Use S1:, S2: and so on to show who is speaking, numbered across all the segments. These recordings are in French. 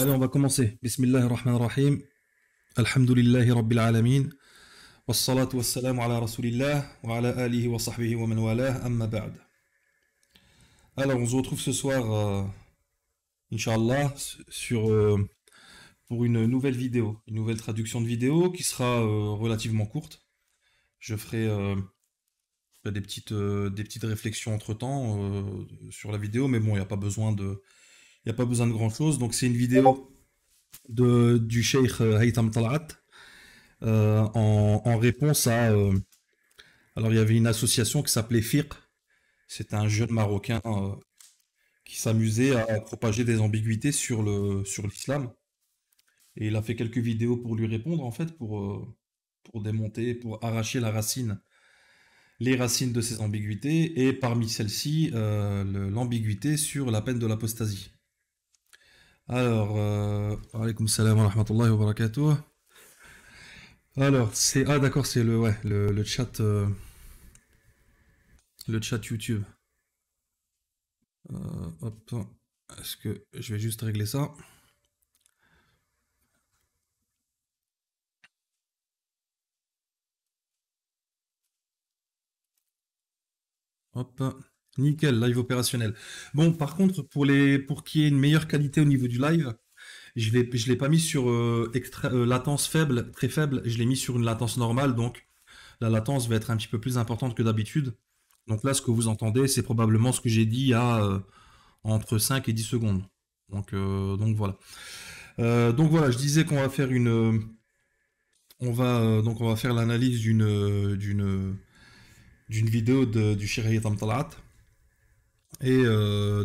S1: Allez, on va commencer. Bismillahirrahmanirrahim. Alhamdulillahi Rabbil Alamin. Wassalatu wassalamu ala Rasulillah wa ala alihi wa sahbihi wa man walah, amma ba'd. Alors, on se retrouve ce soir, Inch'Allah, pour une nouvelle vidéo, une nouvelle traduction de vidéo qui sera relativement courte. Je ferai des petites réflexions entre-temps sur la vidéo, mais bon, il n'y a pas besoin il y a pas besoin de grand-chose. Donc, c'est une vidéo du Cheikh Haytham Talat. En réponse à... alors il y avait une association qui s'appelait FIQ, c'est un jeune Marocain qui s'amusait à propager des ambiguïtés sur l'islam. Et il a fait quelques vidéos pour lui répondre, en fait, pour démonter, pour arracher les racines de ces ambiguïtés, et parmi celles-ci, l'ambiguïté sur la peine de l'apostasie. Alors, alaykoum salam wa rahmatullahi wa barakatuh. Alors, c'est... Ah d'accord, c'est ouais, le chat YouTube. Hop, est-ce que je vais juste régler ça? Hop, nickel, live opérationnel. Bon, par contre, pour qu'il y ait une meilleure qualité au niveau du live, je l'ai pas mis sur latence faible, très faible, je l'ai mis sur une latence normale, donc la latence va être un petit peu plus importante que d'habitude. Donc là, ce que vous entendez, c'est probablement ce que j'ai dit il y a entre 5 et 10 secondes. Donc voilà. Donc voilà, je disais qu'on va faire donc on va faire l'analyse d'une vidéo du Cheikh Haytham Talat. Et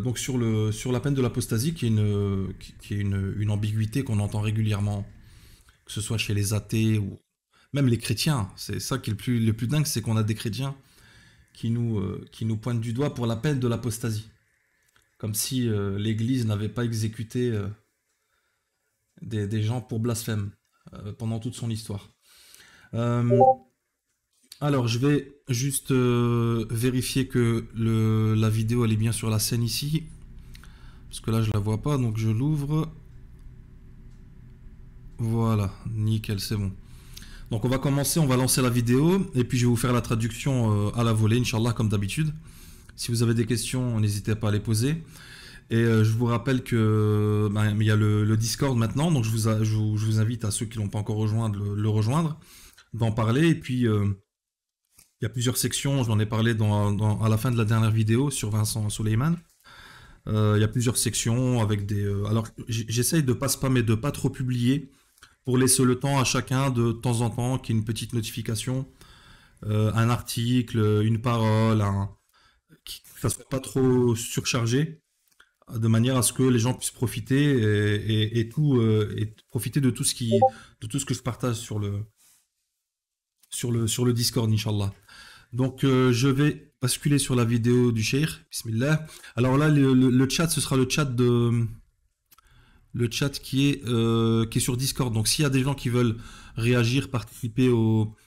S1: donc sur la peine de l'apostasie, qui est une ambiguïté qu'on entend régulièrement, que ce soit chez les athées ou même les chrétiens. C'est ça qui est le plus dingue, c'est qu'on a des chrétiens qui nous pointent du doigt pour la peine de l'apostasie. Comme si l'Église n'avait pas exécuté des gens pour blasphème pendant toute son histoire. Euh, alors, je vais juste vérifier que la vidéo elle est bien sur la scène ici. Parce que là, je la vois pas, donc je l'ouvre. Voilà, nickel, c'est bon. Donc, on va commencer, on va lancer la vidéo. Et puis, je vais vous faire la traduction à la volée, Inch'Allah, comme d'habitude. Si vous avez des questions, n'hésitez pas à les poser. Et je vous rappelle que il y a le Discord maintenant, donc je vous invite à ceux qui l'ont pas encore rejoint de le rejoindre, d'en parler. Et puis il y a plusieurs sections, j'en ai parlé à la fin de la dernière vidéo sur Vincent Soleiman. Il y a plusieurs sections avec des. Alors j'essaye de pas spammer, de pas trop publier, pour laisser le temps à chacun de temps en temps qu'il y ait une petite notification, un article, une parole, que ça soit pas trop surchargé de manière à ce que les gens puissent profiter et profiter de de tout ce que je partage sur le Discord, Inch'Allah. Donc, je vais basculer sur la vidéo du Cheikh. Bismillah. Alors là, le chat, ce sera le chat qui est sur Discord. Donc, s'il y a des gens qui veulent réagir, participer au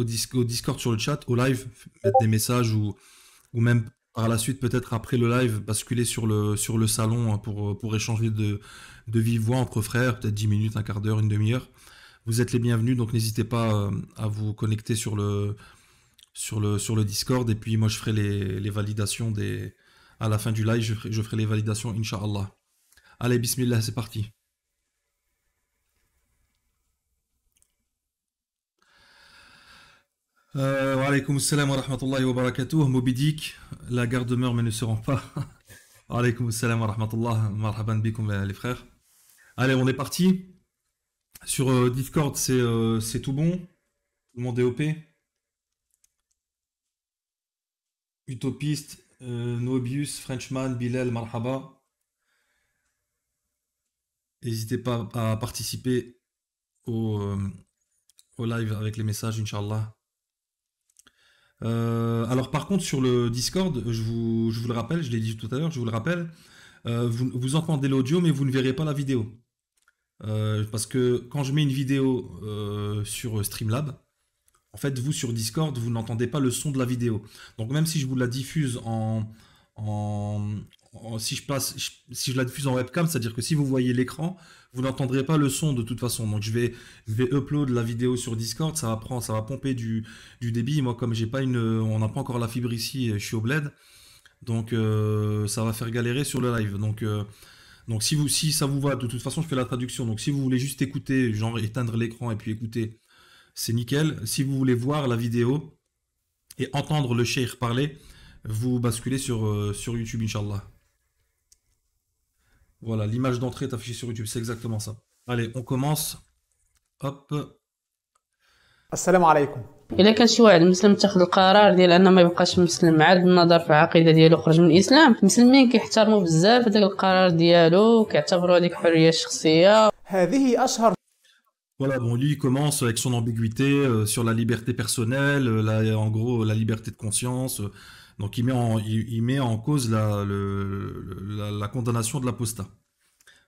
S1: Discord sur le chat, au live, mettre des messages ou même par la suite, peut-être après le live, basculer sur le salon hein, pour échanger de vive voix entre frères, peut-être 10 minutes, un quart d'heure, une demi-heure. Vous êtes les bienvenus, donc n'hésitez pas à vous connecter sur le Discord. Et puis moi, je ferai les validations à la fin du live, je ferai les validations, Inch'Allah. Allez, bismillah, c'est parti. Wa alaykoum salam wa rahmatullahi wa barakatuh. Moby Dick, la gare demeure mais ne se rend pas. Wa alaykoum salam wa rahmatullah. Marhaban bikoum les frères. Allez, on est parti. Sur Discord, c'est tout bon. Tout le monde est OP. Utopiste, Noebius, Frenchman, Bilal, Marhaba. N'hésitez pas à participer au, euh, au live avec les messages, Inch'Allah. Alors par contre sur le Discord, je vous le rappelle, je l'ai dit tout à l'heure, je vous le rappelle, vous entendez l'audio mais vous ne verrez pas la vidéo. Parce que quand je mets une vidéo sur Streamlab, en fait vous sur Discord, vous n'entendez pas le son de la vidéo. Donc même si je vous la diffuse en, si je la diffuse en webcam, c'est-à-dire que si vous voyez l'écran, vous n'entendrez pas le son de toute façon. Donc je vais upload la vidéo sur Discord, ça va pomper du débit. Moi, comme on n'a pas encore la fibre ici, je suis au bled, donc ça va faire galérer sur le live. Donc si ça vous va, de toute façon, je fais la traduction. Donc si vous voulez juste écouter, genre éteindre l'écran et puis écouter, c'est nickel. Si vous voulez voir la vidéo et entendre le cheikh parler, vous basculez sur YouTube, Inch'Allah. Voilà, l'image d'entrée est affichée sur YouTube, c'est exactement ça. Allez, on commence. Hop.
S2: السلام عليكم.
S3: الا كان شي واحد مسلم تاخذ القرار ديال انه ما يبقاش مسلم عاد النظر في العقيده ديالو خرج من الاسلام، المسلمين كيحترموا بزاف هذاك القرار ديالو، كيعتبروا هذيك حريه شخصيه.
S2: هذه أشهر
S1: Voilà, bon, lui, il commence avec son ambiguïté sur la liberté personnelle, en gros, la liberté de conscience. Donc, il met en cause la condamnation de l'apostat.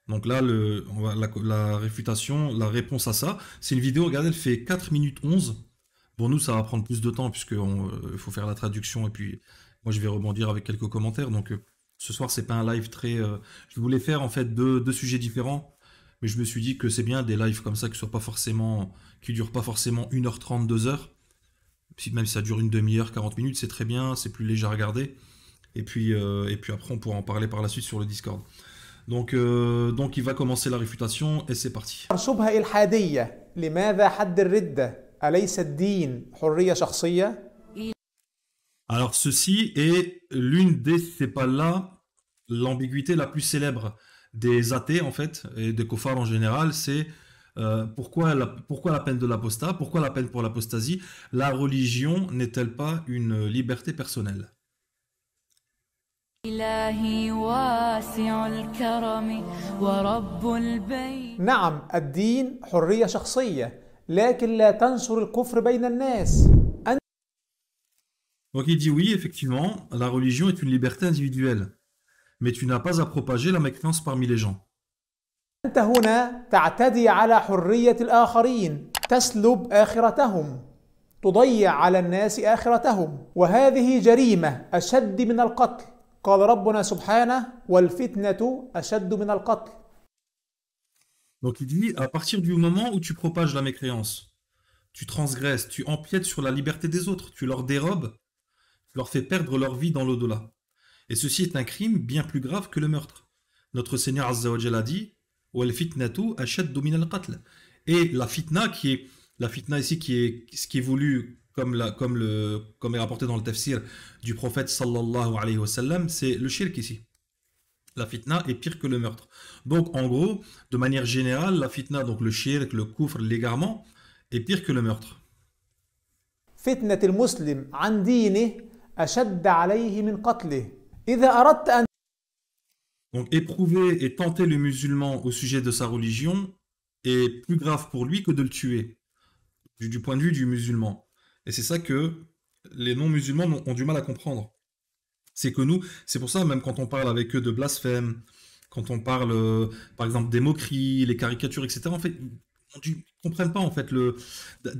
S1: Donc là, la réfutation, la réponse à ça, c'est une vidéo, regardez, elle fait 4 minutes 11. Bon, nous, ça va prendre plus de temps puisqu'il faut faire la traduction et puis moi, je vais rebondir avec quelques commentaires. Donc, ce soir, c'est pas un live très... je voulais faire en fait deux sujets différents. Mais je me suis dit que c'est bien des lives comme ça qui durent pas forcément 1h30, 2h. Même si ça dure une demi-heure, 40 minutes, c'est très bien, c'est plus léger à regarder. Et puis après, on pourra en parler par la suite sur le Discord. Donc il va commencer la réfutation et c'est parti.
S2: شبهة إلحادية. لماذا حد الردة؟ أليس الدين حرية شخصية؟
S1: Alors ceci est c'est pas là l'ambiguïté la plus célèbre des athées en fait, et des kofars en général, c'est pourquoi la peine de l'apostat, pourquoi la peine pour l'apostasie, la religion n'est-elle pas une liberté personnelle?
S2: نعم، الدين حرية شخصية، لكن لا تنشر الكفر بين الناس.
S1: Donc il dit oui, effectivement, la religion est une liberté individuelle, mais tu n'as pas à propager la mécréance parmi les gens.
S2: أنت هنا تعتدي على حرية الآخرين، تسلب آخرتهم، تضيع على الناس آخرتهم، وهذه جريمة أشد من القتل. قال ربنا سبحانه: والفتنة أشد من القتل.
S1: Donc il dit, à partir du moment où tu propages la mécréance, tu transgresses, tu empiètes sur la liberté des autres, tu leur dérobes, tu leur fais perdre leur vie dans l'au-delà. Et ceci est un crime bien plus grave que le meurtre. Notre Seigneur Azza wa Jal a dit wal fitnatu ashaddu min al-qatl. Et la fitna ici qui est ce qui est voulu comme est rapporté dans le tafsir du prophète sallallahu alayhi wa sallam, c'est le shirk ici. La fitna est pire que le meurtre. Donc en gros, de manière générale, la fitna, donc le shirk, le kufr, l'égarement, est pire que le meurtre.
S2: فتنة المسلم عن دينه أشد عليه من قتله. إذا أردت أن
S1: Donc éprouver et tenter le musulman au sujet de sa religion est plus grave pour lui que de le tuer, du point de vue du musulman. Et c'est ça que les non-musulmans ont du mal à comprendre. C'est que nous, c'est pour ça même quand on parle avec eux de blasphème, quand on parle par exemple des moqueries, les caricatures, etc. En fait, ils ne comprennent pas en fait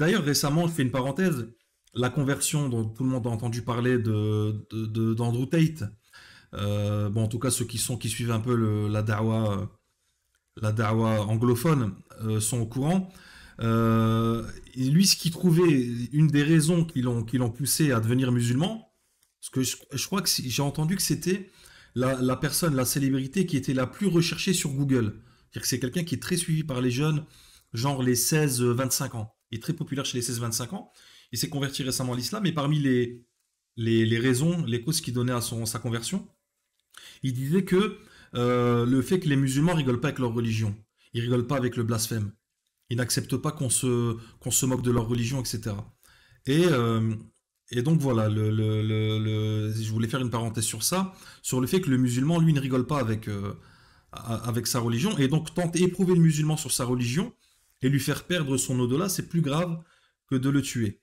S1: D'ailleurs récemment, je fais une parenthèse, la conversion dont tout le monde a entendu parler d'Andrew Tate. Bon, en tout cas, ceux qui suivent un peu la da'wa anglophone sont au courant. Et lui, ce qu'il trouvait, une des raisons qui l'ont poussé à devenir musulman, parce que je crois que j'ai entendu que c'était la personne, la célébrité qui était la plus recherchée sur Google. C'est-à-dire que c'est quelqu'un qui est très suivi par les jeunes, genre les 16-25 ans. Il est très populaire chez les 16-25 ans. Il s'est converti récemment à l'islam, et parmi les raisons, les causes qu'il donnait à sa conversion, il disait que le fait que les musulmans rigolent pas avec leur religion, ils rigolent pas avec le blasphème, ils n'acceptent pas qu'on se moque de leur religion, etc. Et donc voilà, je voulais faire une parenthèse sur ça, sur le fait que le musulman, lui, ne rigole pas avec sa religion, et donc tenter éprouver le musulman sur sa religion et lui faire perdre son au-delà, c'est plus grave que de le tuer.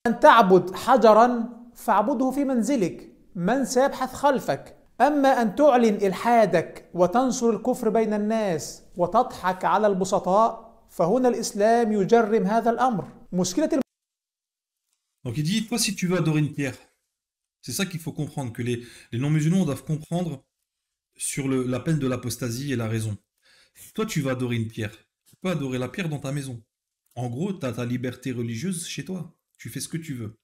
S2: أن تعبد حجرا فاعبده في منزلك، من سيبحث خلفك. أما أن تعلن إلحادك وتنشر الكفر بين الناس وتضحك على البسطاء فهنا الإسلام يجرم هذا الأمر. مشكلة
S1: Donc il dit, toi si tu veux adorer une pierre, C'est ça qu'il faut comprendre, que les non-musulmans doivent comprendre sur la peine de l'apostasie et la raison. Toi, tu vas adorer une pierre. Tu peux adorer la pierre dans ta maison. En gros, tu as ta liberté religieuse chez toi. Tu fais ce que tu veux.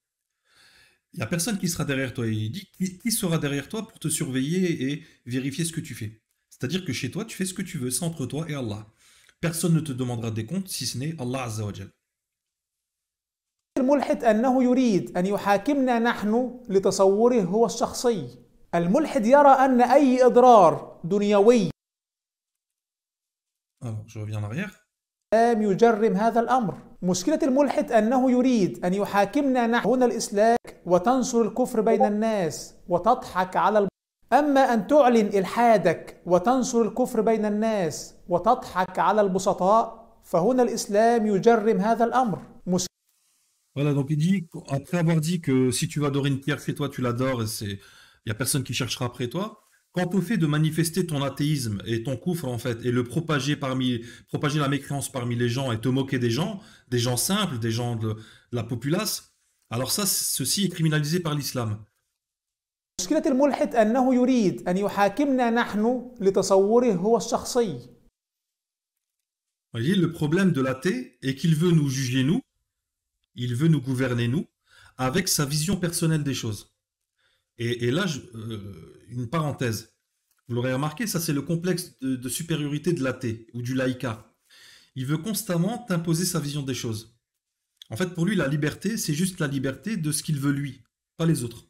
S1: Il n'y a personne qui sera derrière toi. Il dit qui sera derrière toi pour te surveiller et vérifier ce que tu fais. C'est-à-dire que chez toi, tu fais ce que tu veux. C'est entre toi et Allah. Personne ne te demandera des comptes si ce n'est Allah Azza wa Jal.
S2: الملحد أنه يريد أن يحاكمنا نحن لتصوره هو الشخصي. الملحد يرى أن أي إضرار دنيوي
S1: Alors, je reviens en arrière.
S2: لم يجرم هذا الأمر. مشكلة الملحد أنه يريد أن يحاكمنا نحن هنا الإسلام وتنشر الكفر بين الناس وتضحك على أما أن تعلن إلحادك وتنشر الكفر بين الناس وتضحك على البسطاء فهنا الإسلام يجرم هذا الأمر.
S1: Voilà, donc il dit, après avoir dit que si tu vas adorer une pierre chez toi, tu l'adores, il n'y a personne qui cherchera après toi. Quant au fait de manifester ton athéisme et ton coufre, en fait, et le propager la mécréance parmi les gens et te moquer des gens simples, des gens de la populace, alors ça, ceci est criminalisé par l'islam.
S2: مشكلة الملحد أنه يريد أن يحاكمنا نحن لتصوره هو الشخصي.
S1: Voyez, le problème de l'athée est qu'il veut nous juger, nous, il veut nous gouverner, nous, avec sa vision personnelle des choses. Et là, une parenthèse. Vous l'aurez remarqué, ça c'est le complexe de supériorité de l'athée ou du laïka. Il veut constamment t'imposer sa vision des choses. En fait, pour lui, la liberté, c'est juste la liberté de ce qu'il veut lui, pas les autres.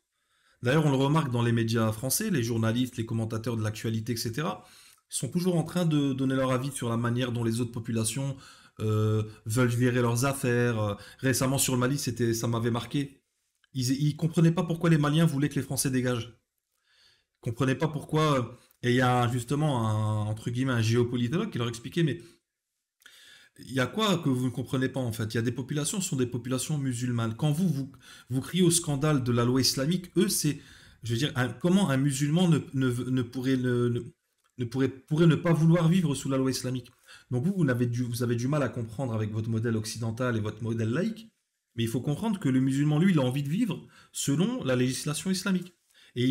S1: D'ailleurs, on le remarque dans les médias français, les journalistes, les commentateurs de l'actualité, etc. sont toujours en train de donner leur avis sur la manière dont les autres populations veulent gérer leurs affaires. Récemment sur le Mali, ça m'avait marqué. Ils comprenaient pas pourquoi les Maliens voulaient que les Français dégagent. Ils comprenaient pas pourquoi. Et il y a justement entre guillemets un géopolitologue qui leur expliquait, mais il y a quoi que vous ne comprenez pas en fait? Il y a des populations, ce sont des populations musulmanes. Quand vous criez au scandale de la loi islamique, eux c'est, je veux dire, comment un musulman pourrait ne pas vouloir vivre sous la loi islamique? Donc vous avez du mal à comprendre avec votre modèle occidental et votre modèle laïque. Mais il faut comprendre que le musulman, lui, il a envie de vivre selon la législation islamique. Et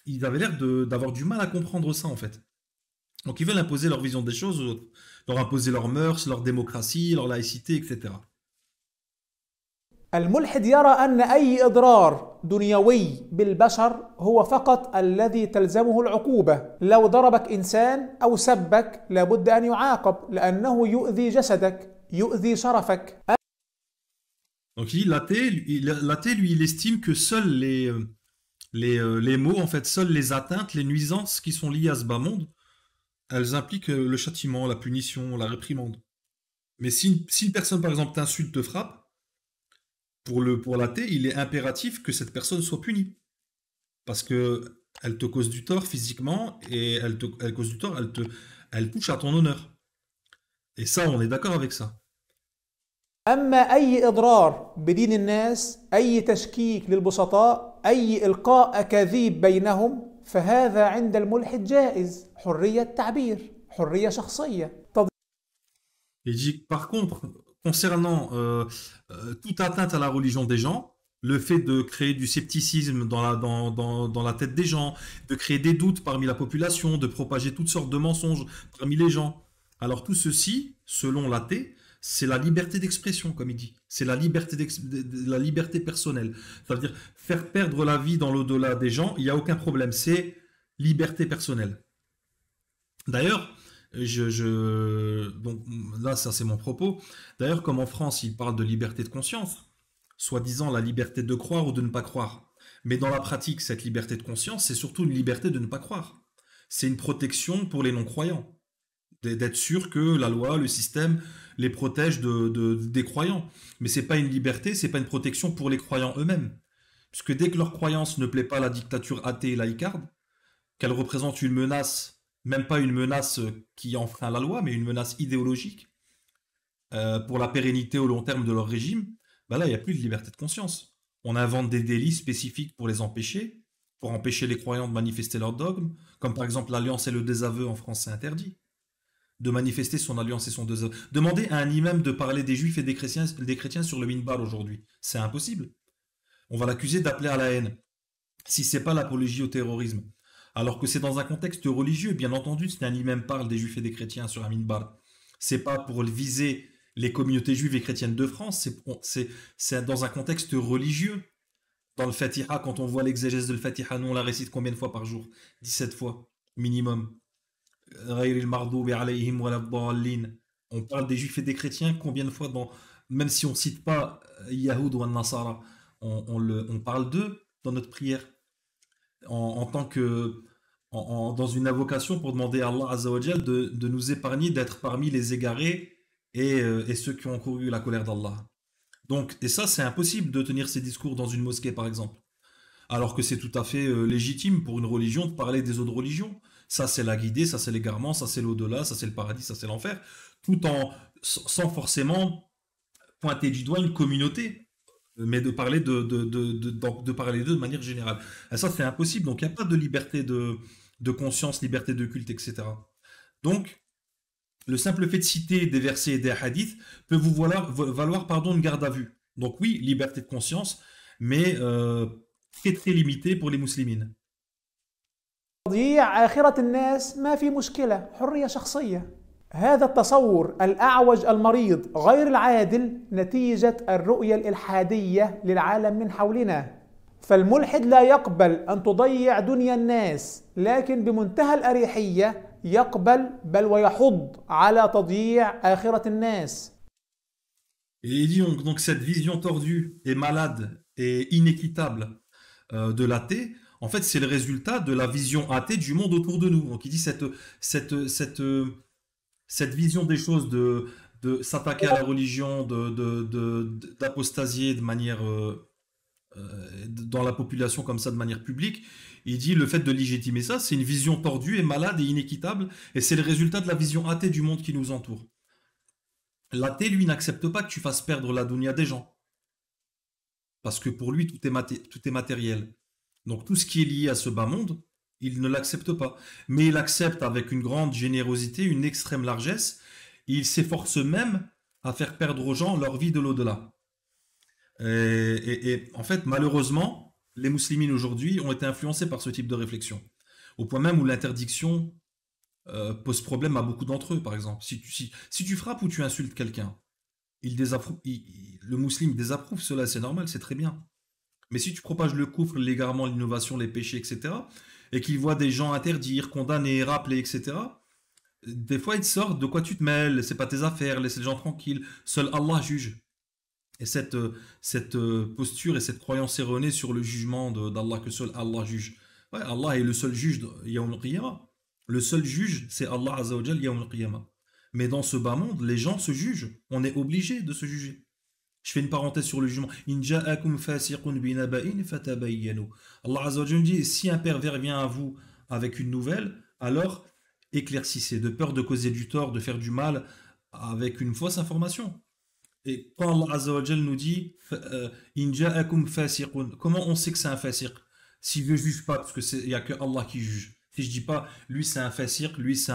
S1: il avait l'air d'avoir du mal à comprendre ça, en fait. Donc ils veulent imposer leur vision des choses aux autres, leur imposer leurs mœurs, leur démocratie, leur laïcité, etc.
S2: الملحد يرى أن أي إضرار دنيوي بالبشر هو فقط الذي تلزمه العقوبة. لو ضربك إنسان أو سبك لابد أن يعاقب لأنه يؤذي جسدك، يؤذي شرفك.
S1: Donc l'athée, lui, il estime que seuls les maux, en fait, seules les atteintes, les nuisances qui sont liées à ce bas monde, elles impliquent le châtiment, la punition, la réprimande. Mais si une personne, par exemple, t'insulte, te frappe, pour l'athée, il est impératif que cette personne soit punie. Parce que elle te cause du tort physiquement et elle cause du tort, elle touche à ton honneur. Et ça, on est d'accord avec ça.
S2: أما أي إضرار بدين الناس، أي تشكيك للبسطاء، أي إلقاء أكاذيب بينهم، فهذا عند الملحد جائز. حرية تعبير، حرية شخصية.
S1: Il dit par contre, concernant toute atteinte à la religion des gens, le fait de créer du scepticisme dans la tête des gens, de créer des doutes parmi la population, de propager toutes sortes de mensonges parmi les gens. Alors tout ceci, selon l'athée, c'est la liberté d'expression, comme il dit. C'est la liberté personnelle. Ça veut dire faire perdre la vie dans l'au-delà des gens, il n'y a aucun problème. C'est liberté personnelle. D'ailleurs, donc là, ça c'est mon propos. D'ailleurs, comme en France, il parle de liberté de conscience, soi-disant la liberté de croire ou de ne pas croire. Mais dans la pratique, cette liberté de conscience, c'est surtout une liberté de ne pas croire. C'est une protection pour les non-croyants. D'être sûr que la loi, le système les protège des croyants. Mais c'est pas une liberté, c'est pas une protection pour les croyants eux-mêmes. Puisque dès que leur croyance ne plaît pas à la dictature athée et laïcarde, qu'elle représente une menace, même pas une menace qui enfreint la loi, mais une menace idéologique pour la pérennité au long terme de leur régime, ben là, il n'y a plus de liberté de conscience. On invente des délits spécifiques pour les empêcher, pour empêcher les croyants de manifester leur dogme, comme par exemple l'alliance et le désaveu en France, c'est interdit. De manifester son alliance et son désaveu. Demandez à un imam de parler des juifs et des chrétiens sur le minbar aujourd'hui. C'est impossible. On va l'accuser d'appeler à la haine. si c'est pas l'apologie au terrorisme. Alors que c'est dans un contexte religieux, bien entendu, si un imam parle des juifs et des chrétiens sur un minbar, c'est pas pour viser les communautés juives et chrétiennes de France, c'est dans un contexte religieux. Dans le Fatiha, quand on voit l'exégèse de le Fatiha, nous on la récite combien de fois par jour? 17 fois, minimum. Ghayril maghdubi alayhim waladdallin. On parle des juifs et des chrétiens combien de fois même si on cite pas Yahoud ou An-Nasara, on parle d'eux dans notre prière en tant que dans une invocation pour demander à Allah Azza wa Jal de nous épargner d'être parmi les égarés et ceux qui ont couru la colère d'Allah. Donc, et ça, c'est impossible de tenir ces discours dans une mosquée, par exemple. Alors que c'est tout à fait légitime pour une religion de parler des autres religions. Ça, c'est la guidée, ça, c'est l'égarement, ça, c'est l'au-delà, ça, c'est le paradis, ça, c'est l'enfer. Tout sans forcément pointer du doigt une communauté, mais de parler de parler d'eux de manière générale. Et ça, c'est impossible. Donc, il n'y a pas de liberté de conscience, liberté de culte, etc. Donc, le simple fait de citer des versets et des hadiths peut vous valoir pardon, une garde à vue. Donc oui, liberté de conscience, mais très très limitée pour les musulmans.
S2: تضييع آخرة الناس ما في مشكلة، حرية شخصية. هذا التصور الأعوج المريض غير العادل نتيجة الرؤية الإلحادية للعالم من حولنا. فالملحد لا يقبل أن تضيع دنيا الناس، لكن بمنتهى الأريحية يقبل بل ويحض على تضييع آخرة الناس.
S1: Et il dit donc cette vision tordue et malade et inéquitable de l'athée, en fait, c'est le résultat de la vision athée du monde autour de nous. Donc il dit cette vision des choses de s'attaquer à la religion, d'apostasier de manière dans la population comme ça de manière publique, il dit le fait de légitimer ça, c'est une vision tordue et malade et inéquitable, et c'est le résultat de la vision athée du monde qui nous entoure. L'athée, lui, n'accepte pas que tu fasses perdre la dunya des gens, parce que pour lui, tout est matériel. Donc tout ce qui est lié à ce bas monde, il ne l'accepte pas. Mais il accepte avec une grande générosité, une extrême largesse, et il s'efforce même à faire perdre aux gens leur vie de l'au-delà. Et en fait, malheureusement, les musulmans aujourd'hui ont été influencés par ce type de réflexion. Au point même où l'interdiction pose problème à beaucoup d'entre eux, par exemple. Si tu frappes ou tu insultes quelqu'un, le musulman désapprouve cela, c'est normal, c'est très bien. Mais si tu propages le coufre, l'égarement, l'innovation, les péchés, etc., et qu'il voit des gens interdire, condamner, rappeler, etc., des fois, ils te sortent de quoi tu te mêles, c'est pas tes affaires, laisse les gens tranquilles, seul Allah juge. Et cette posture et cette croyance erronée sur le jugement d'Allah, que seul Allah juge. Ouais, Allah est le seul juge Yawm al-Qiyamah. Le seul juge, c'est Allah Azza wa Jal Yawm al-Qiyamah. Mais dans ce bas monde, les gens se jugent. On est obligé de se juger. Je fais une parenthèse sur le jugement. In ja'akum fasiqun binaba'in fatabayyanu. Allah Azza wa Jal dit, si un pervers vient à vous avec une nouvelle, alors éclaircissez, de peur de causer du tort, de faire du mal avec une fausse information. Et quand Allah Azza wa Jal nous dit In ja'akum fasiqun, comment on sait que c'est un fasiq? Si je ne juge pas, parce qu'il n'y a que Allah qui juge. Si je dis pas lui c'est un fasiq, lui c'est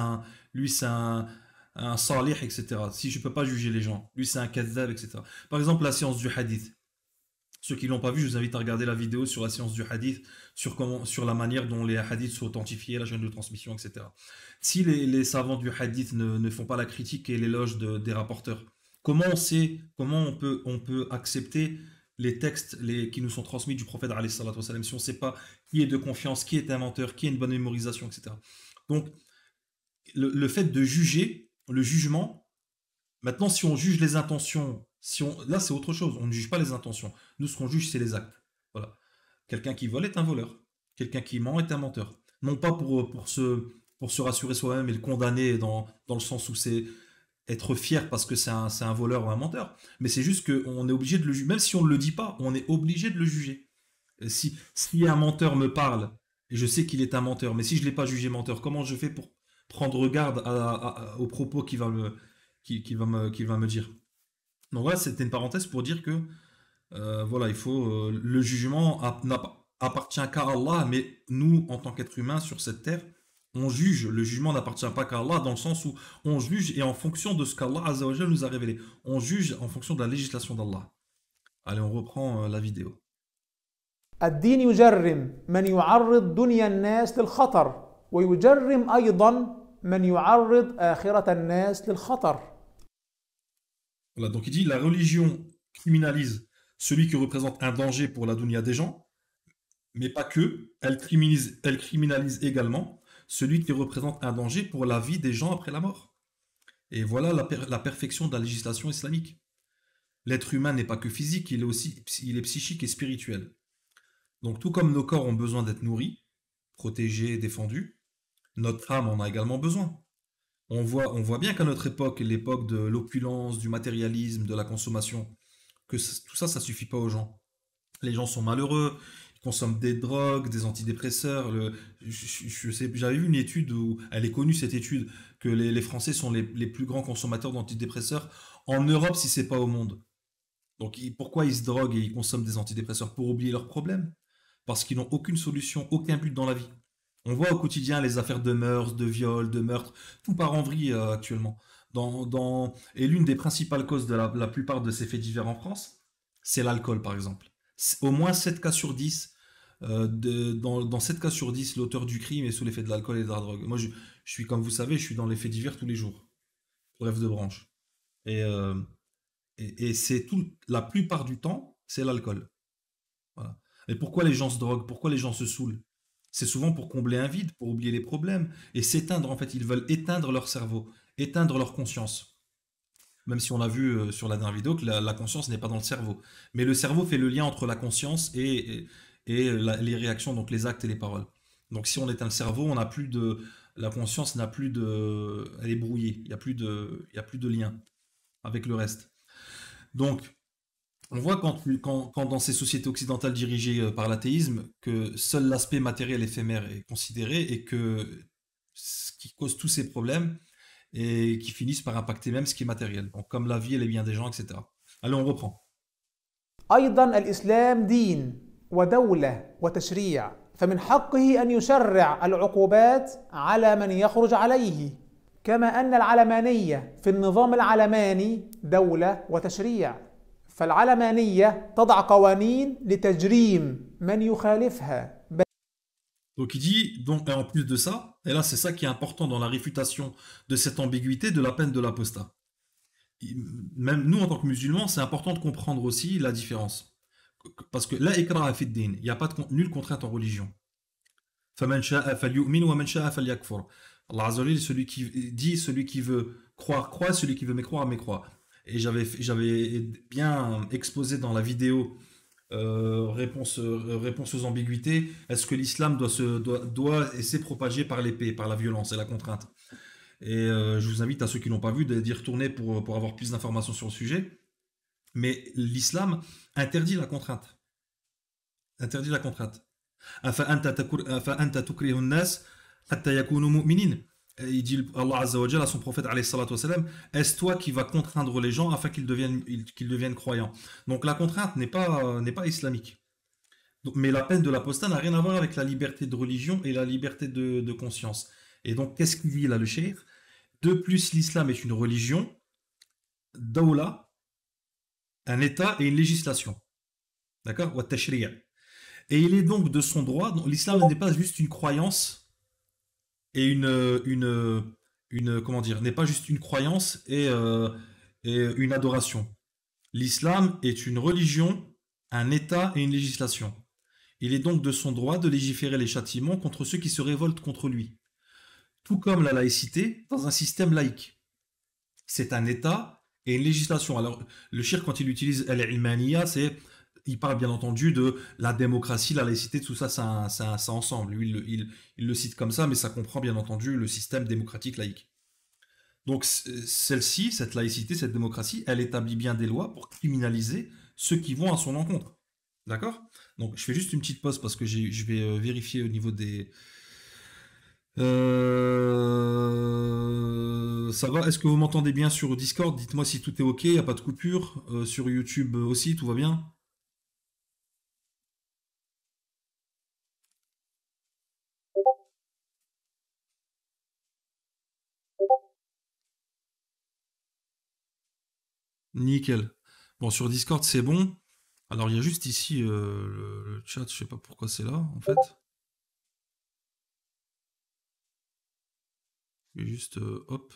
S1: un salih, etc. Si je ne peux pas juger les gens, lui c'est un kadhab, etc. Par exemple, la science du hadith. Ceux qui ne l'ont pas vu, je vous invite à regarder la vidéo sur la science du hadith, sur la manière dont les hadiths sont authentifiés, la chaîne de transmission, etc. Si les savants du hadith ne font pas la critique et l'éloge des rapporteurs, comment on peut accepter les textes qui nous sont transmis du prophète alayhi salatu wassalam, si on ne sait pas qui est de confiance, qui est un menteur, qui a une bonne mémorisation, etc. Donc, le fait de juger, le jugement, maintenant, si on juge les intentions, là, c'est autre chose, on ne juge pas les intentions. Nous, ce qu'on juge, c'est les actes. Voilà. Quelqu'un qui vole est un voleur. Quelqu'un qui ment est un menteur. Non pas pour se rassurer soi-même et le condamner dans le sens où c'est être fier parce que c'est un voleur ou un menteur, mais c'est juste qu'on est obligé de le juger. Même si on ne le dit pas, on est obligé de le juger. Et si un menteur me parle, et je sais qu'il est un menteur, mais si je ne l'ai pas jugé menteur, comment je fais pour prendre garde aux propos qu'il va me dire? Donc voilà, c'était une parenthèse pour dire que voilà, il faut le jugement appartient qu'à Allah, mais nous, en tant qu'êtres humains sur cette terre, on juge. Le jugement n'appartient pas qu'à Allah, dans le sens où on juge et en fonction de ce qu'Allah Azza wa Jalla nous a révélé. On juge en fonction de la législation d'Allah. Allez, on reprend la vidéo.
S2: الدين يجرم من يعرض دنيا الناس للخطر ويجرم أيضا من يعرض آخرة الناس للخطر.
S1: Voilà, donc il dit la religion criminalise celui qui représente un danger pour la dunya des gens, mais pas que, elle criminalise également celui qui représente un danger pour la vie des gens après la mort. Et voilà la perfection de la législation islamique. L'être humain n'est pas que physique, il est psychique et spirituel. Donc tout comme nos corps ont besoin d'être nourris, protégés, défendus, notre âme en a également besoin. On voit bien qu'à notre époque, l'époque de l'opulence, du matérialisme, de la consommation, tout ça, ça suffit pas aux gens. Les gens sont malheureux, ils consomment des drogues, des antidépresseurs. J'avais vu une étude où, elle est connue cette étude, que les Français sont les plus grands consommateurs d'antidépresseurs en Europe si c'est pas au monde. Donc pourquoi ils se droguent et ils consomment des antidépresseurs? Pour oublier leurs problèmes. Parce qu'ils n'ont aucune solution, aucun but dans la vie. On voit au quotidien les affaires de mœurs, de viols, de meurtres, tout part en vrille actuellement. Et l'une des principales causes de la plupart de ces faits divers en France, c'est l'alcool par exemple. Au moins 7 cas sur 10, dans 7 cas sur 10, l'auteur du crime est sous l'effet de l'alcool et de la drogue. Moi, je suis, comme vous savez, je suis dans les faits divers tous les jours. Bref de branche. Et, euh, et c'est la plupart du temps, c'est l'alcool. Voilà. Et pourquoi les gens se droguent? Pourquoi les gens se saoulent? C'est souvent pour combler un vide, pour oublier les problèmes et s'éteindre. En fait, ils veulent éteindre leur cerveau, éteindre leur conscience. Même si on a vu sur la dernière vidéo que la conscience n'est pas dans le cerveau. Mais le cerveau fait le lien entre la conscience et les réactions, donc les actes et les paroles. Donc si on éteint le cerveau, on n'a plus de... La conscience n'a plus de... Elle est brouillée, il y a plus de lien avec le reste. Donc, on voit quand dans ces sociétés occidentales dirigées par l'athéisme, que seul l'aspect matériel éphémère est considéré et que ce qui cause tous ces problèmes et qui finissent par impacter même ce qui est matériel, donc comme la vie et les biens des gens, etc. Allez, on reprend.
S2: أيضا الإسلام دين ودولة وتشريع، فمن حقه أن يشرع العقوبات على من يخرج عليه، كما أن العلمانية في النظام العلماني دولة وتشريع، فالعلمانية تضع قوانين لتجريم من يخالفها.
S1: Donc il dit, donc, et en plus de ça, et là c'est ça qui est important dans la réfutation de cette ambiguïté de la peine de l'apostat. Même nous en tant que musulmans, c'est important de comprendre aussi la différence. Parce que là, ikraha fi din, il n'y a pas nulle contrainte en religion. فَمَنْ شَاءَ فَلْيُؤْمِنْ وَمَنْ شَاءَ فَلْيَكْفُرْ. Allah Azza wa Jalla, celui qui veut croire, croit, celui qui veut mécroire, mécroit. Et j'avais bien exposé dans la vidéo réponse aux ambiguïtés. Est-ce que l'islam doit et s'est propagé par l'épée, par la violence et la contrainte? Et je vous invite à ceux qui l'ont pas vu d'y retourner pour avoir plus d'informations sur le sujet. Mais l'islam interdit la contrainte. Interdit la contrainte. أَفَأَنْتَ تُكْرِهُ النَّاسَ حَتَّى يَكُونُوا مُؤْمِنِينَ. Il dit Allah Azza wa Jalla à son prophète alayhi salatu wa salam, est-ce toi qui vas contraindre les gens afin qu'ils deviennent croyants? Donc la contrainte n'est pas islamique. Donc, mais la peine de l'apostat n'a rien à voir avec la liberté de religion et la liberté de conscience. Et donc qu'est-ce qu'il dit là le cheikh? De plus, l'islam est une religion, dawla, un état et une législation. D'accord? Wa tashri'a. Et il est donc de son droit, l'islam n'est pas juste une croyance et comment dire, n'est pas juste une croyance et une adoration. L'islam est une religion, un état et une législation. Il est donc de son droit de légiférer les châtiments contre ceux qui se révoltent contre lui. Tout comme la laïcité dans un système laïque. C'est un état et une législation. Alors, le shirk, quand il utilise al-ilmaniya, il parle bien entendu de la démocratie, la laïcité, tout ça, ça ensemble. Lui, il le cite comme ça, mais ça comprend bien entendu le système démocratique laïque. Donc celle-ci, cette laïcité, cette démocratie, elle établit bien des lois pour criminaliser ceux qui vont à son encontre. D'accord? Donc je fais juste une petite pause parce que je vais vérifier au niveau des... Ça va? Est-ce que vous m'entendez bien sur Discord? Dites-moi si tout est ok, il n'y a pas de coupure. Sur YouTube aussi, tout va bien? Nickel. Bon, sur Discord, c'est bon. Alors, il y a juste ici le chat, je sais pas pourquoi c'est là, en fait. Et juste, hop.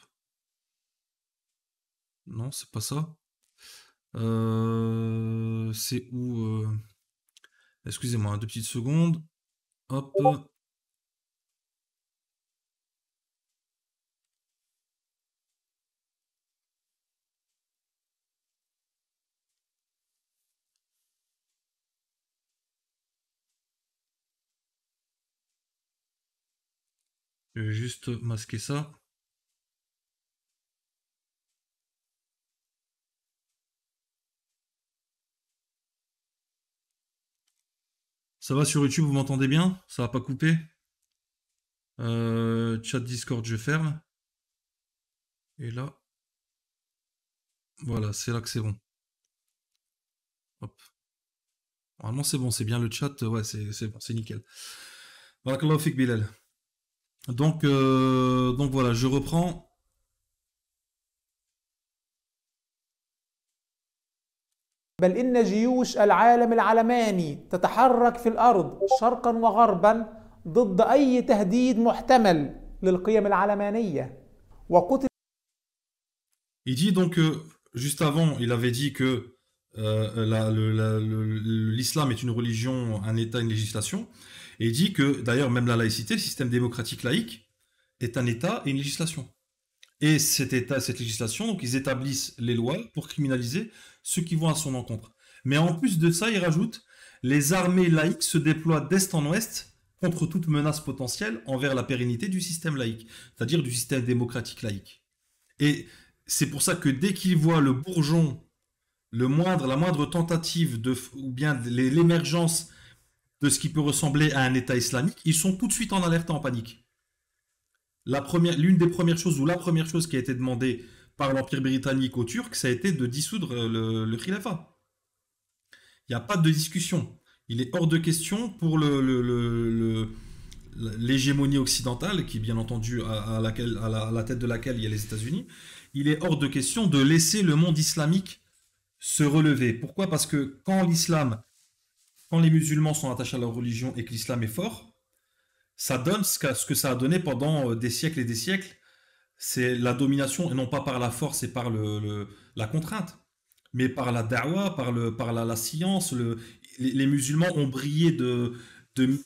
S1: Non, c'est pas ça. C'est où excusez-moi, 2 petites secondes. Hop. Je vais juste masquer ça. Ça va sur YouTube, vous m'entendez bien? Ça va pas couper? Chat Discord, je ferme. Et là, voilà, c'est là que c'est bon. Hop. Normalement, c'est bon, c'est bien le chat. Ouais, c'est bon, c'est nickel. Barakallahu fik, Bilal. Donc voilà, je reprends.
S2: بل إن جيوش العالم العلماني تتحرك في الأرض شرقا وغربا ضد أي تهديد محتمل للقيم العلمانية وقتل.
S1: Il dit donc, juste avant, il avait dit que l'islam est une religion, un État, une législation. Et il dit que, d'ailleurs, même la laïcité, le système démocratique laïque, est un État et une législation. Et cet État, cette législation, donc ils établissent les lois pour criminaliser ceux qui vont à son encontre. Mais en plus de ça, il rajoute, les armées laïques se déploient d'est en ouest contre toute menace potentielle envers la pérennité du système laïque, c'est-à-dire du système démocratique laïque. Et c'est pour ça que dès qu'ils voient le bourgeon, la moindre tentative ou bien l'émergence de ce qui peut ressembler à un État islamique, ils sont tout de suite en alerte et en panique. L'une des premières choses, ou la première chose qui a été demandée par l'Empire britannique aux Turcs, ça a été de dissoudre le khilafat. Il n'y a pas de discussion. Il est hors de question pour l'hégémonie occidentale, qui bien entendu à la tête de laquelle il y a les États-Unis, il est hors de question de laisser le monde islamique se relever. Pourquoi? Parce que quand les musulmans sont attachés à leur religion et que l'islam est fort, ça donne ce que ça a donné pendant des siècles et des siècles. C'est la domination, et non pas par la force et par la contrainte, mais par la da'wah, par la science. Les musulmans ont brillé de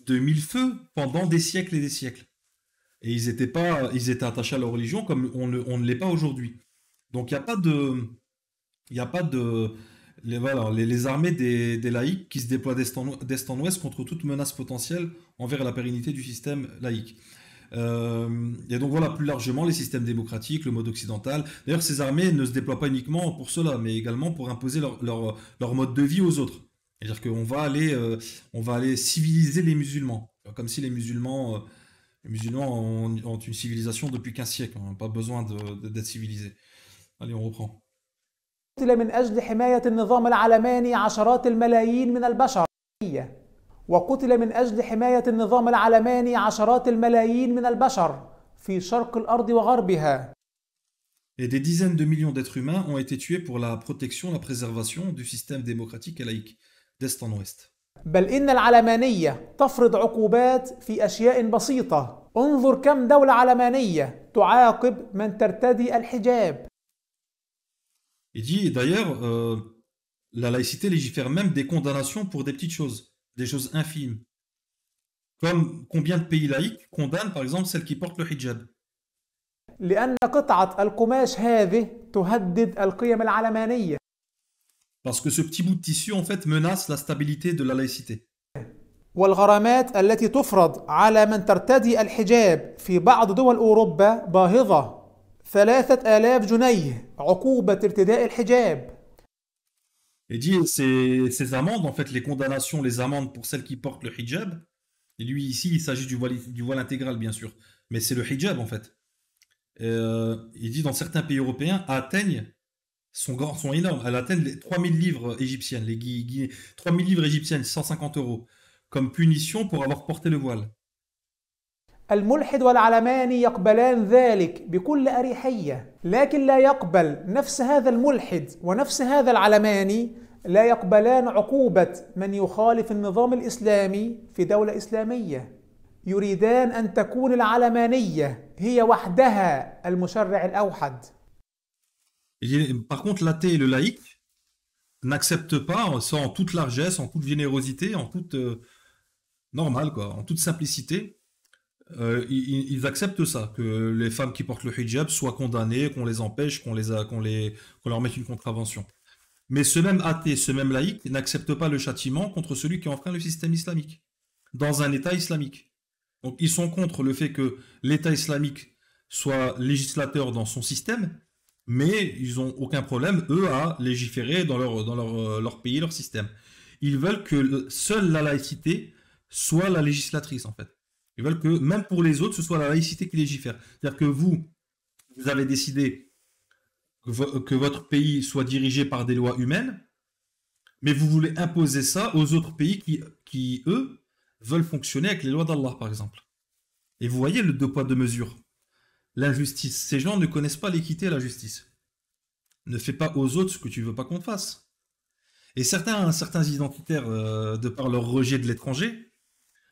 S1: mille feux pendant des siècles et des siècles. Et ils étaient attachés à leur religion comme on ne l'est pas aujourd'hui. Donc il n'y a pas de les armées des laïcs qui se déploient d'est en ouest contre toute menace potentielle envers la pérennité du système laïque. Et donc voilà, plus largement, les systèmes démocratiques, le mode occidental. D'ailleurs, ces armées ne se déploient pas uniquement pour cela, mais également pour imposer leur mode de vie aux autres. C'est-à-dire qu'on va aller civiliser les musulmans. Comme si les musulmans ont une civilisation depuis 15 siècles. On n'a pas besoin d'être civilisés. Allez, on reprend.
S2: قتل من أجل حماية النظام العلماني عشرات الملايين من البشر وقتل من أجل حماية النظام العلماني عشرات الملايين من البشر في شرق الأرض وغربها.
S1: Et des dizaines de millions d'êtres humains ont été tués pour la protection, la préservation du système démocratique et laïque, d'est en ouest.
S2: بل إن العلمانية تفرض عقوبات في أشياء بسيطة. انظر كم دولة علمانية تعاقب من ترتدي الحجاب.
S1: Il dit d'ailleurs, la laïcité légifère même des condamnations pour des petites choses, des choses infimes. Comme combien de pays laïcs condamnent par exemple celles qui portent le hijab.
S2: لأن قطعة القماش هذه تهدد القيم العلمانية.
S1: Parce que ce petit bout de tissu en fait menace la stabilité de la laïcité.
S2: والغرامات التي تفرض على من ترتدي الحجاب في بعض دول أوروبا باهظة. 3000 جنيه عقوبة ارتداء الحجاب.
S1: Et dit ces amendes, en fait, les condamnations, les amendes pour celles qui portent le hijab. Et lui ici, il s'agit du voile intégral bien sûr, mais c'est le hijab en fait. Il dit dans certains pays européens sont énormes. Elles atteignent les 3000 livres égyptiennes, 3000 livres égyptiennes, 150 €, comme punition pour avoir porté le voile.
S2: الملحد والعلماني يقبلان ذلك بكل أريحية، لكن لا يقبل نفس هذا الملحد ونفس هذا العلماني لا يقبلان عقوبة من يخالف النظام الإسلامي في دولة إسلامية. يريدان أن تكون العلمانية هي وحدها المشرع الأوحد.
S1: Par contre, l'athée et le laïc n'acceptent pas, ça en toute largesse, en toute générosité, en toute normale, quoi, en toute simplicité, ils acceptent ça, que les femmes qui portent le hijab soient condamnées, qu'on les empêche, qu'on leur mette une contravention. Mais ce même athée, ce même laïc n'accepte pas le châtiment contre celui qui enfreint le système islamique, dans un État islamique. Donc ils sont contre le fait que l'État islamique soit législateur dans son système, mais ils n'ont aucun problème, eux, à légiférer dans leur pays, leur système. Ils veulent que seule la laïcité soit la législatrice, en fait. Ils veulent que, même pour les autres, ce soit la laïcité qui légifère. C'est-à-dire que vous avez décidé que votre pays soit dirigé par des lois humaines, mais vous voulez imposer ça aux autres pays qui eux, veulent fonctionner avec les lois d'Allah, par exemple. Et vous voyez le deux poids, deux mesures. L'injustice. Ces gens ne connaissent pas l'équité et la justice. Ne fais pas aux autres ce que tu veux pas qu'on te fasse. Et certains identitaires, de par leur rejet de l'étranger,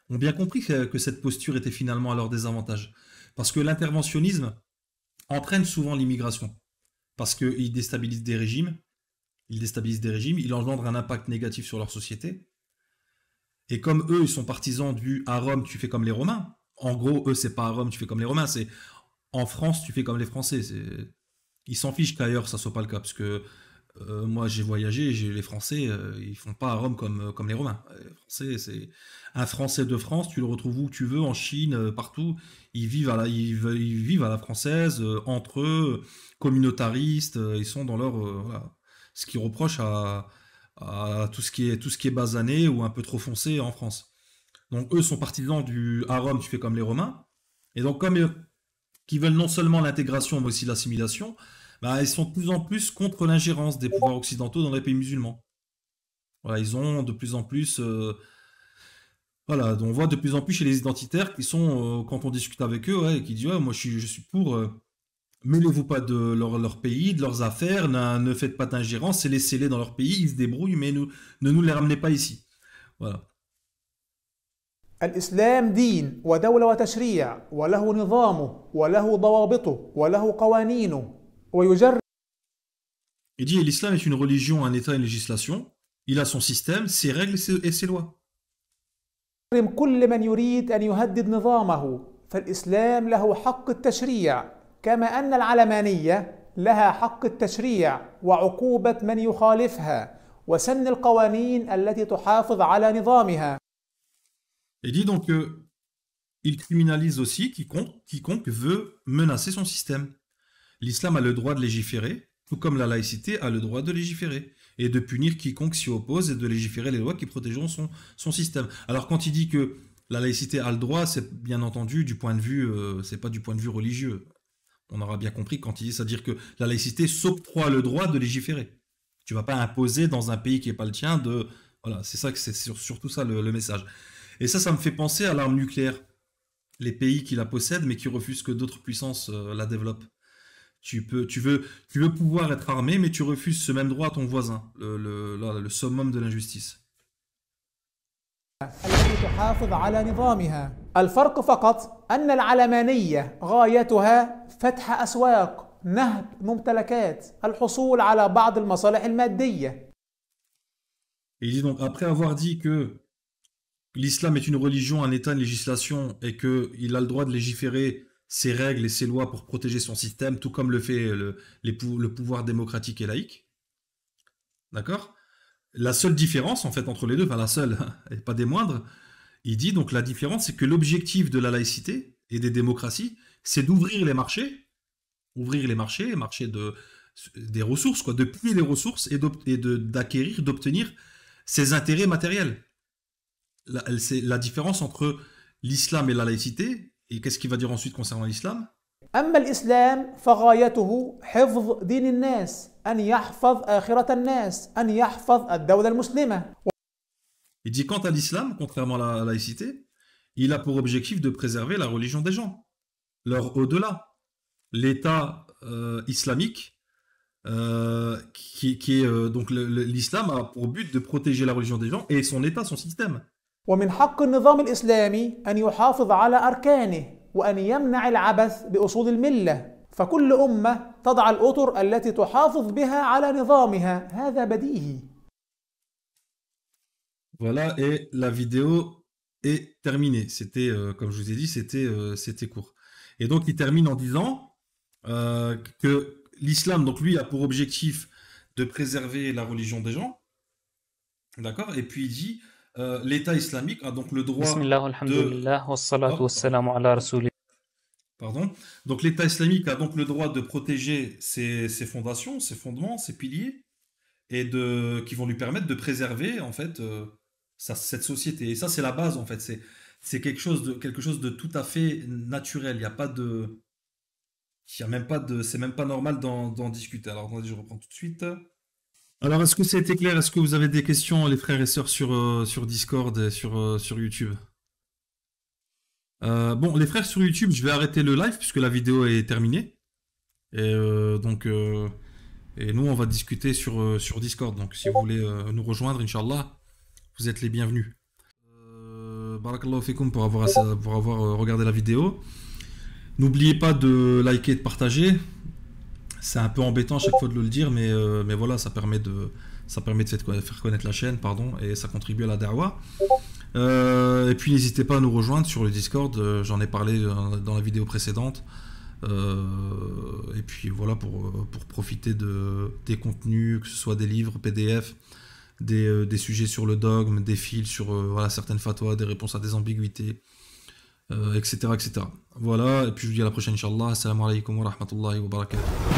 S1: ont bien compris que cette posture était finalement à leur désavantage. Parce que l'interventionnisme entraîne souvent l'immigration. Parce qu'il déstabilise des régimes, il engendre un impact négatif sur leur société. Et comme eux, ils sont partisans du à Rome, tu fais comme les Romains. En gros, eux, c'est pas à Rome, tu fais comme les Romains, c'est en France, tu fais comme les Français. Ils s'en fichent qu'ailleurs, ça soit pas le cas. Parce que moi, j'ai voyagé, les Français, ils font pas à Rome comme les Romains. Les Français, c'est un Français de France, tu le retrouves où tu veux, en Chine, partout. Ils vivent à la française, entre eux, communautaristes. Ils sont dans leur voilà, ce qu'ils reprochent à tout ce qui est basané ou un peu trop foncé en France. Donc eux sont partisans du à Rome, tu fais comme les Romains. Et donc comme qui veulent non seulement l'intégration mais aussi l'assimilation, bah, ils sont de plus en plus contre l'ingérence des pouvoirs occidentaux dans les pays musulmans. Voilà, ils ont de plus en plus voilà, on voit de plus en plus chez les identitaires qui sont quand on discute avec eux, ouais, qui disent ouais, moi je suis pour mêlez-vous pas de leur pays, de leurs affaires, ne faites pas d'ingérence, laissez-les dans leur pays, ils se débrouillent, mais ne nous les ramenez pas ici. Voilà.
S2: الإسلام دين ودولة وتشريع وله نظامه وله ضوابطه وله قوانينه ويجرم.
S1: Il dit l'islam est une religion, un état, une législation. Il a son système, ses règles et ses lois.
S2: كل من يريد أن يهدد نظامه فالإسلام له حق التشريع كما أن العلمانية لها حق التشريع وعقوبة من يخالفها وسن القوانين التي تحافظ على نظامها.
S1: Il dit donc il criminalise aussi quiconque veut menacer son système. L'islam a le droit de légiférer, tout comme la laïcité a le droit de légiférer, et de punir quiconque s'y oppose et de légiférer les lois qui protégeront son système. Alors quand il dit que la laïcité a le droit, c'est bien entendu du point de vue, c'est pas du point de vue religieux. On aura bien compris quand il dit, c'est-à-dire que la laïcité s'octroie le droit de légiférer. Tu vas pas imposer dans un pays qui est pas le tien de... Voilà, c'est ça que c'est surtout ça le message. Et ça me fait penser à l'arme nucléaire. Les pays qui la possèdent mais qui refusent que d'autres puissances la développent. Tu veux pouvoir être armé mais tu refuses ce même droit à ton voisin. Le summum de l'injustice.
S2: التي تحافظ على نظامها. الفرق فقط أن العلمانية غايتها فتح أسواق، نهب ممتلكات، الحصول على بعض المصالح المادية.
S1: Il dit donc, après avoir dit que l'islam est une religion, un état, une législation, et qu'il a le droit de légiférer ses règles et ses lois pour protéger son système, tout comme le fait le pouvoir démocratique et laïque. D'accord ? La seule différence, en fait, entre les deux, enfin la seule, et pas des moindres, il dit donc la différence, c'est que l'objectif de la laïcité et des démocraties, c'est d'ouvrir les marchés, marchés des ressources, quoi, de piller les ressources et d'acquérir, d'obtenir ses intérêts matériels. C'est la différence entre l'islam et la laïcité. Et qu'est-ce qu'il va dire ensuite concernant l'islam ?
S2: أما الإسلام فغايته حفظ دين الناس، أن يحفظ آخرة الناس، أن يحفظ الدولة المسلمة.
S1: Il dit quant à l'islam, contrairement à la laïcité, il a pour objectif de préserver la religion des gens, leur au-delà. L'État islamique qui est donc l'islam a pour but de protéger la religion des gens et son état, son système.
S2: ومن حق النظام الإسلامي أن يحافظ على أركانه وأن يمنع العبث بأصول الملة، فكل أمة تضع الأطر التي تحافظ بها على نظامها، هذا بديهي.
S1: Voilà, et la vidéo est terminée. C'était, comme je vous ai dit, c'était court. Et donc, il termine en disant que l'islam, donc lui, a pour objectif de préserver la religion des gens. D'accord? Et puis il dit, l'État islamique a donc le droit
S4: Bismillah, alhamdulillah, wassalatu
S1: Oh,
S4: wassalamu ala rasouli.
S1: pardon. Donc l'État islamique a donc le droit de protéger ses fondations, ses fondements, ses piliers, et qui vont lui permettre de préserver, en fait, cette société. Et ça, c'est la base, en fait. C'est quelque chose de tout à fait naturel. Il n'y a pas de... C'est même pas normal d'en discuter. Alors, attendez, je reprends tout de suite. Alors, est-ce que ça a été clair? Est-ce que vous avez des questions, les frères et sœurs, sur Discord et sur YouTube? Bon, les frères sur YouTube, je vais arrêter le live puisque la vidéo est terminée. Et et nous, on va discuter sur Discord. Donc, si vous voulez nous rejoindre, Inch'Allah, vous êtes les bienvenus. Barakallahu fikum pour avoir regardé la vidéo. N'oubliez pas de liker et de partager. C'est un peu embêtant à chaque fois de le dire, mais voilà, ça permet de faire connaître la chaîne, pardon, et ça contribue à la da'wa. Et puis n'hésitez pas à nous rejoindre sur le Discord, j'en ai parlé dans la vidéo précédente. Et puis voilà, pour profiter des contenus, que ce soit des livres, PDF, des sujets sur le dogme, des fils sur voilà, certaines fatwas, des réponses à des ambiguïtés, etc., etc. Voilà, et puis je vous dis à la prochaine, Inch'Allah. Assalamu alaikum wa rahmatullahi wa barakatuh.